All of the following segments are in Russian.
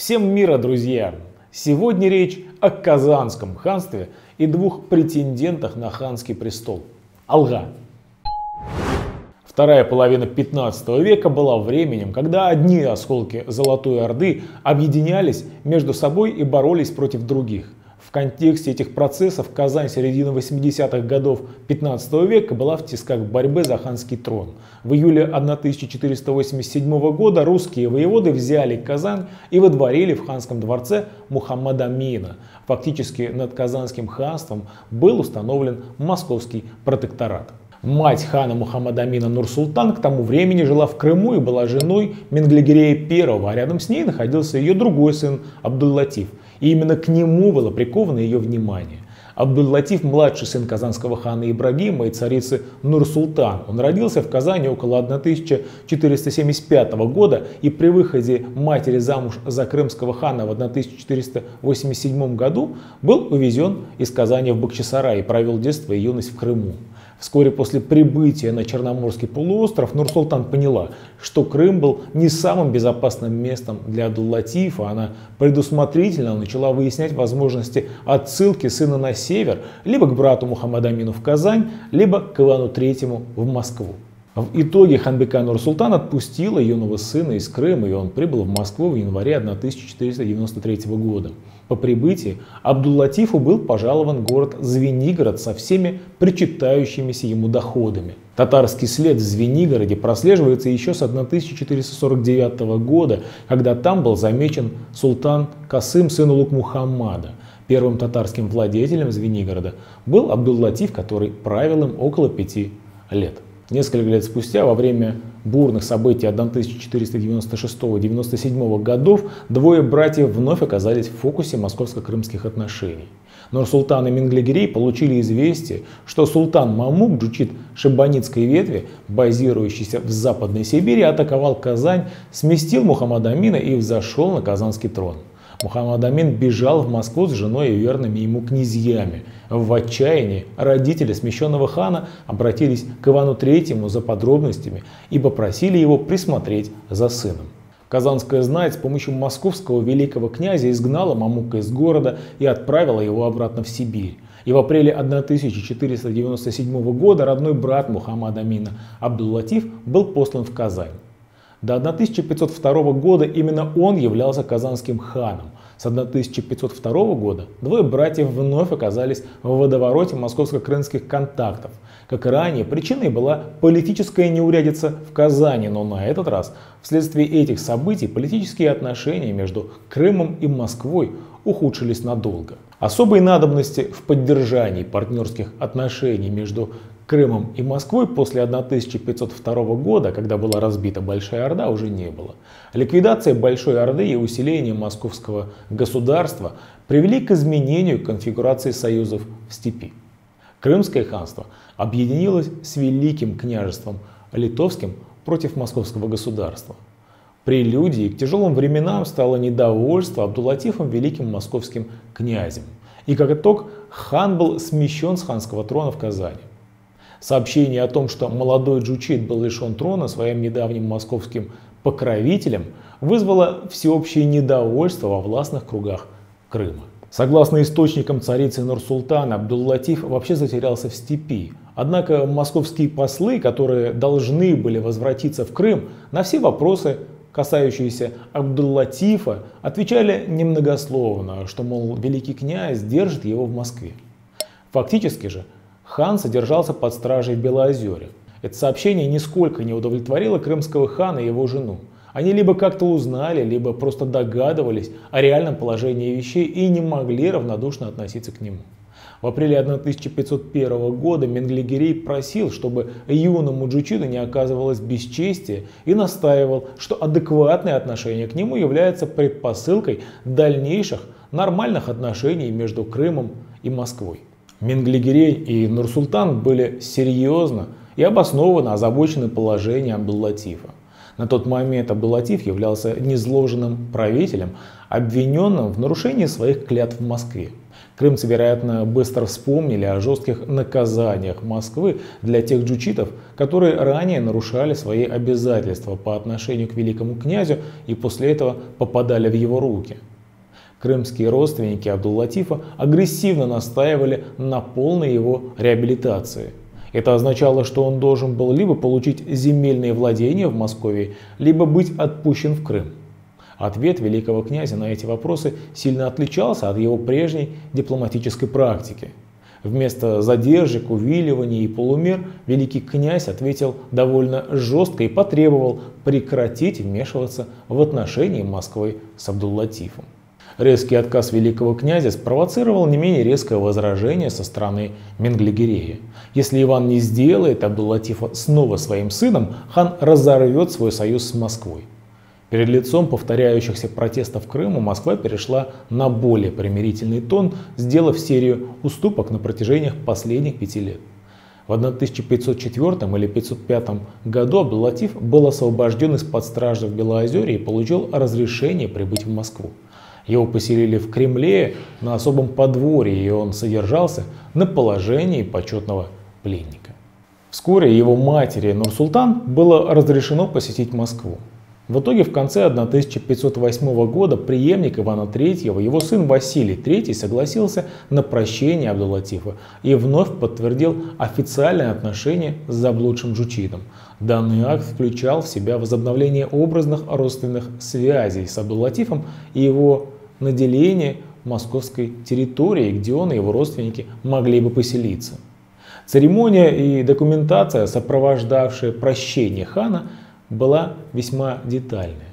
Всем мира, друзья! Сегодня речь о Казанском ханстве и двух претендентах на ханский престол – Алга. Вторая половина 15 века была временем, когда одни осколки Золотой Орды объединялись между собой и боролись против других. В контексте этих процессов Казань середины 80-х годов 15 века была в тисках борьбы за ханский трон. В июле 1487 года русские воеводы взяли Казань и выдворили в ханском дворце Мухаммада Амина. Фактически над Казанским ханством был установлен московский протекторат. Мать хана Мухаммада Амина Нур-Султан к тому времени жила в Крыму и была женой Менглигерея I, а рядом с ней находился ее другой сын Абдул-Латиф. И именно к нему было приковано ее внимание. Абдул-Латиф – младший сын казанского хана Ибрагима и царицы Нур-Султан. Он родился в Казани около 1475 года и при выходе матери замуж за крымского хана в 1487 году был увезен из Казани в Бахчисарай и провел детство и юность в Крыму. Вскоре после прибытия на Черноморский полуостров Нур-Султан поняла, что Крым был не самым безопасным местом для Абдул-Латифа. Она предусмотрительно начала выяснять возможности отсылки сына на север, либо к брату Мухаммаду Амину в Казань, либо к Ивану III в Москву. В итоге ханбека Нур-Султан отпустила юного сына из Крыма, и он прибыл в Москву в январе 1493 года. По прибытии Абдул-Латифу был пожалован город Звенигород со всеми причитающимися ему доходами. Татарский след в Звенигороде прослеживается еще с 1449 года, когда там был замечен султан Касым, сын Улуг-Мухаммада. Первым татарским владетелем Звенигорода был Абдул-Латиф, который правил им около 5 лет. Несколько лет спустя, во время бурных событий 1496-97 годов, двое братьев вновь оказались в фокусе московско-крымских отношений. Нур-Султан и Менглигерей получили известие, что султан Мамук, джучид шибанитской ветви, базирующийся в Западной Сибири, атаковал Казань, сместил Мухаммада Амина и взошел на казанский трон. Мухаммад Амин бежал в Москву с женой и верными ему князьями. В отчаянии родители смещенного хана обратились к Ивану III за подробностями и попросили его присмотреть за сыном. Казанская знать с помощью московского великого князя изгнала Мамука из города и отправила его обратно в Сибирь. И в апреле 1497 года родной брат Мухаммада Амина Абдул-Латиф был послан в Казань. До 1502 года именно он являлся казанским ханом. С 1502 года двое братьев вновь оказались в водовороте московско-крымских контактов. Как и ранее, причиной была политическая неурядица в Казани, но на этот раз вследствие этих событий политические отношения между Крымом и Москвой ухудшились надолго. Особой надобности в поддержании партнерских отношений между Крымом и Москвой после 1502 года, когда была разбита Большая Орда, уже не было. Ликвидация Большой Орды и усиление московского государства привели к изменению конфигурации союзов в степи. Крымское ханство объединилось с Великим княжеством Литовским против московского государства. Прелюдией к тяжелым временам стало недовольство Абдул-Латифом великим московским князем. И как итог, хан был смещен с ханского трона в Казани. Сообщение о том, что молодой джучид был лишен трона своим недавним московским покровителем, вызвало всеобщее недовольство во властных кругах Крыма. Согласно источникам царицы Нур-Султан, Абдул-Латиф вообще затерялся в степи. Однако московские послы, которые должны были возвратиться в Крым, на все вопросы, касающиеся Абдул-Латифа, отвечали немногословно, что, мол, великий князь держит его в Москве. Фактически же, хан содержался под стражей в Белоозере. Это сообщение нисколько не удовлетворило крымского хана и его жену. Они либо как-то узнали, либо просто догадывались о реальном положении вещей и не могли равнодушно относиться к нему. В апреле 1501 года Менглигерей просил, чтобы юному джучиду не оказывалось бесчестия, и настаивал, что адекватное отношение к нему является предпосылкой дальнейших нормальных отношений между Крымом и Москвой. Менглигерей и Нур-Султан были серьезно и обоснованно озабочены положением Абдул-Латифа. На тот момент Абдул-Латиф являлся низложенным правителем, обвиненным в нарушении своих клятв в Москве. Крымцы, вероятно, быстро вспомнили о жестких наказаниях Москвы для тех джучитов, которые ранее нарушали свои обязательства по отношению к великому князю и после этого попадали в его руки. Крымские родственники Абдул-Латифа агрессивно настаивали на полной его реабилитации. Это означало, что он должен был либо получить земельные владения в Москве, либо быть отпущен в Крым. Ответ великого князя на эти вопросы сильно отличался от его прежней дипломатической практики. Вместо задержек, увиливаний и полумер великий князь ответил довольно жестко и потребовал прекратить вмешиваться в отношения Москвы с Абдул-Латифом. Резкий отказ великого князя спровоцировал не менее резкое возражение со стороны Менглигерея. Если Иван не сделает Абдул-Латифа снова своим сыном, хан разорвет свой союз с Москвой. Перед лицом повторяющихся протестов в Крыму Москва перешла на более примирительный тон, сделав серию уступок на протяжении последних 5 лет. В 1504 или 1505 году Абдул-Латиф был освобожден из-под стражи в Белоозере и получил разрешение прибыть в Москву. Его поселили в Кремле на особом подворье, и он содержался на положении почетного пленника. Вскоре его матери Нур-Султан было разрешено посетить Москву. В итоге в конце 1508 года преемник Ивана III, его сын Василий III, согласился на прощение Абдул-Латифа и вновь подтвердил официальные отношения с заблудшим джучитом. Данный акт включал в себя возобновление образных родственных связей с Абдул-Латифом и его наделение московской территории, где он и его родственники могли бы поселиться. Церемония и документация, сопровождавшие прощение хана, была весьма детальная.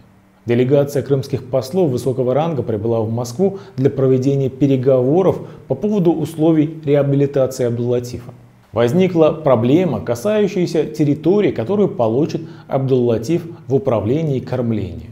Делегация крымских послов высокого ранга прибыла в Москву для проведения переговоров по поводу условий реабилитации Абдул-Латифа. Возникла проблема, касающаяся территории, которую получит Абдул-Латиф в управлении и кормлении.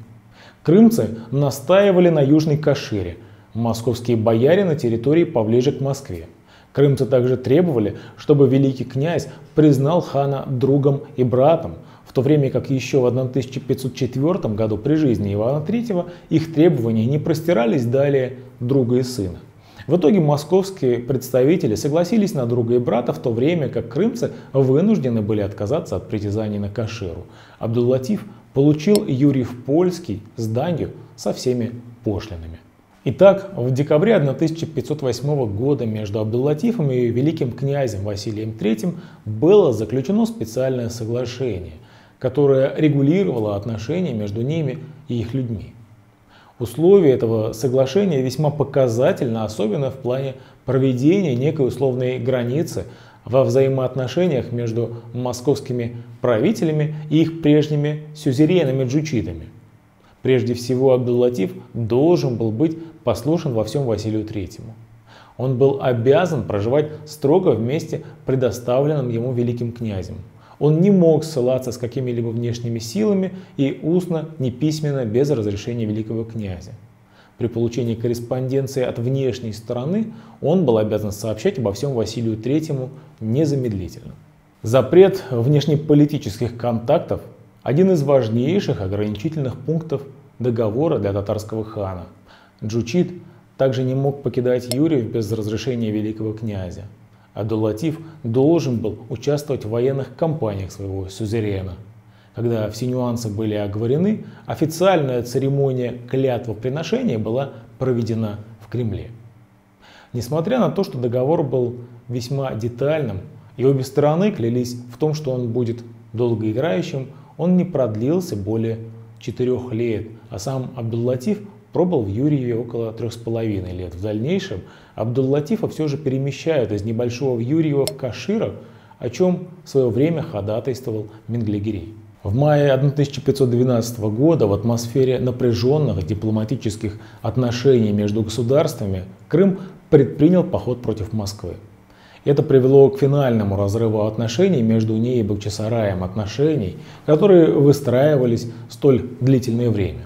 Крымцы настаивали на Южной Кашире, московские бояре на территории поближе к Москве. Крымцы также требовали, чтобы великий князь признал хана другом и братом, в то время как еще в 1504 году при жизни Ивана III их требования не простирались далее друга и сына. В итоге московские представители согласились на друга и брата, в то время как крымцы вынуждены были отказаться от притязаний на Каширу. Абдул-Латиф получил Юрьев-Польский с данью со всеми пошлинами. Итак, в декабре 1508 года между Абдул-Латифом и великим князем Василием III было заключено специальное соглашение, которое регулировало отношения между ними и их людьми. Условия этого соглашения весьма показательны, особенно в плане проведения некой условной границы во взаимоотношениях между московскими правителями и их прежними сюзеренами-джучитами. Прежде всего, Абдул-Латиф должен был быть послушен во всем Василию III. Он был обязан проживать строго в месте, предоставленном ему великим князем. Он не мог ссылаться с какими-либо внешними силами и устно, ни письменно, без разрешения великого князя. При получении корреспонденции от внешней стороны он был обязан сообщать обо всем Василию III незамедлительно. Запрет внешнеполитических контактов – один из важнейших ограничительных пунктов договора для татарского хана. Джучит также не мог покидать Юрьев без разрешения великого князя. Абдул-Латиф должен был участвовать в военных кампаниях своего сюзерена. Когда все нюансы были оговорены, официальная церемония клятвоприношения была проведена в Кремле. Несмотря на то, что договор был весьма детальным, и обе стороны клялись в том, что он будет долгоиграющим, он не продлился более 4 лет, а сам Абдул-Латиф пробыл в Юрьеве около 3,5 лет. В дальнейшем Абдул-Латифа все же перемещают из небольшого Юрьева в Каширов, о чем в свое время ходатайствовал Менглигерей. В мае 1512 года в атмосфере напряженных дипломатических отношений между государствами Крым предпринял поход против Москвы. Это привело к финальному разрыву отношений между ней и Бахчисараем, отношений, которые выстраивались столь длительное время.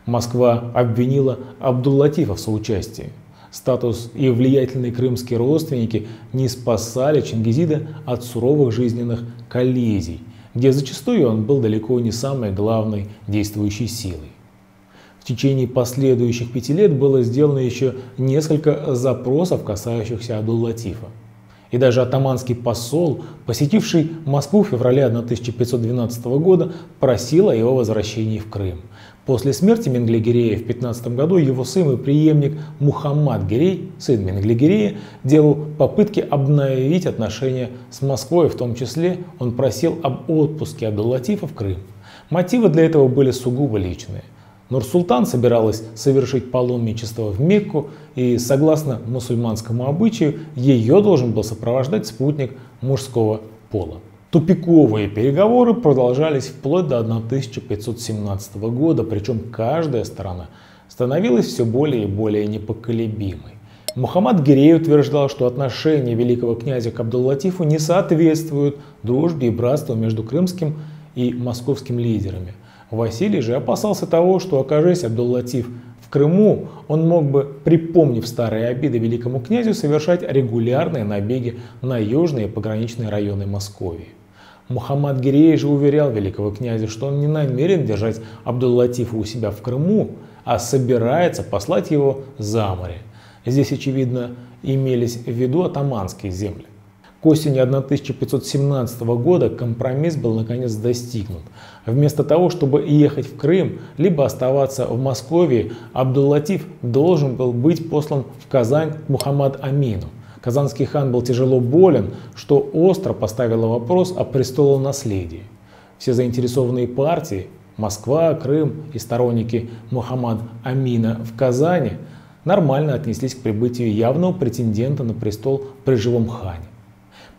Москва обвинила Абдул-Латифа в соучастии. Статус и влиятельные крымские родственники не спасали Чингизида от суровых жизненных коллизий. где зачастую он был далеко не самой главной действующей силой. В течение последующих 5 лет было сделано еще несколько запросов, касающихся Абдул-Латифа. И даже атаманский посол, посетивший Москву в феврале 1512 года, просил о его возвращении в Крым. После смерти Менгле-Гирея в 15 году его сын и преемник Мухаммад-Гирей, сын Менгле-Гирея, делал попытки обновить отношения с Москвой, в том числе он просил об отпуске Абдул-Латифа в Крым. Мотивы для этого были сугубо личные. Нур-Султан собиралась совершить паломничество в Мекку, и согласно мусульманскому обычаю ее должен был сопровождать спутник мужского пола. Тупиковые переговоры продолжались вплоть до 1517 года, причем каждая сторона становилась все более и более непоколебимой. Мухаммад-Гирей утверждал, что отношения великого князя к Абдул-Латифу не соответствуют дружбе и братству между крымским и московским лидерами. Василий же опасался того, что, окажись Абдул-Латиф в Крыму, он мог бы, припомнив старые обиды великому князю, совершать регулярные набеги на южные пограничные районы Московии. Мухаммад-Гирей же уверял великого князя, что он не намерен держать Абдул-Латифа у себя в Крыму, а собирается послать его за море. Здесь, очевидно, имелись в виду атаманские земли. К осени 1517 года компромисс был наконец достигнут. Вместо того, чтобы ехать в Крым, либо оставаться в Москве, Абдул-Латиф должен был быть послан в Казань к Мухаммад-Амину. Казанский хан был тяжело болен, что остро поставило вопрос о престолонаследии. Все заинтересованные партии – Москва, Крым и сторонники Мухаммад-Амина в Казани – нормально отнеслись к прибытию явного претендента на престол при живом хане.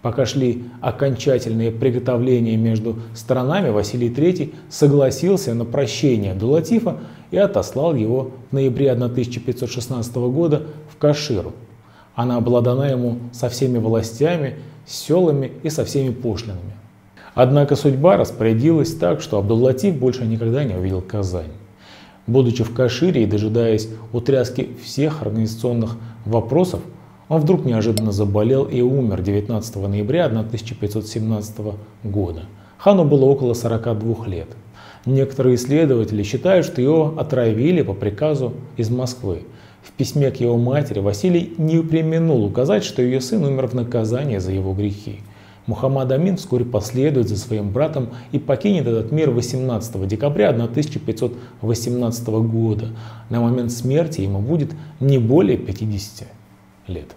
Пока шли окончательные приготовления между сторонами, Василий III согласился на прощение Абдул-Латифа и отослал его в ноябре 1516 года в Каширу. Она была дана ему со всеми властями, с селами и со всеми пошлинами. Однако судьба распорядилась так, что Абдул-Латиф больше никогда не увидел Казань. Будучи в Кашире и дожидаясь утряски всех организационных вопросов, он вдруг неожиданно заболел и умер 19 ноября 1517 года. Хану было около 42 лет. Некоторые исследователи считают, что его отравили по приказу из Москвы. В письме к его матери Василий не преминул указать, что ее сын умер в наказание за его грехи. Мухаммад-Амин вскоре последует за своим братом и покинет этот мир 18 декабря 1518 года. На момент смерти ему будет не более 50 лет.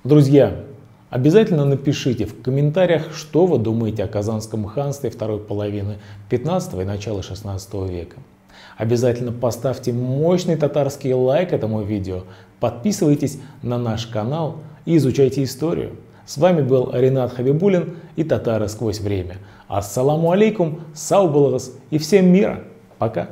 Друзья, обязательно напишите в комментариях, что вы думаете о Казанском ханстве второй половины 15 и начала 16 века. Обязательно поставьте мощный татарский лайк этому видео, подписывайтесь на наш канал и изучайте историю. С вами был Ренат Хабибуллин и Татары сквозь время. Ассаламу алейкум, сау булгас и всем мира. Пока.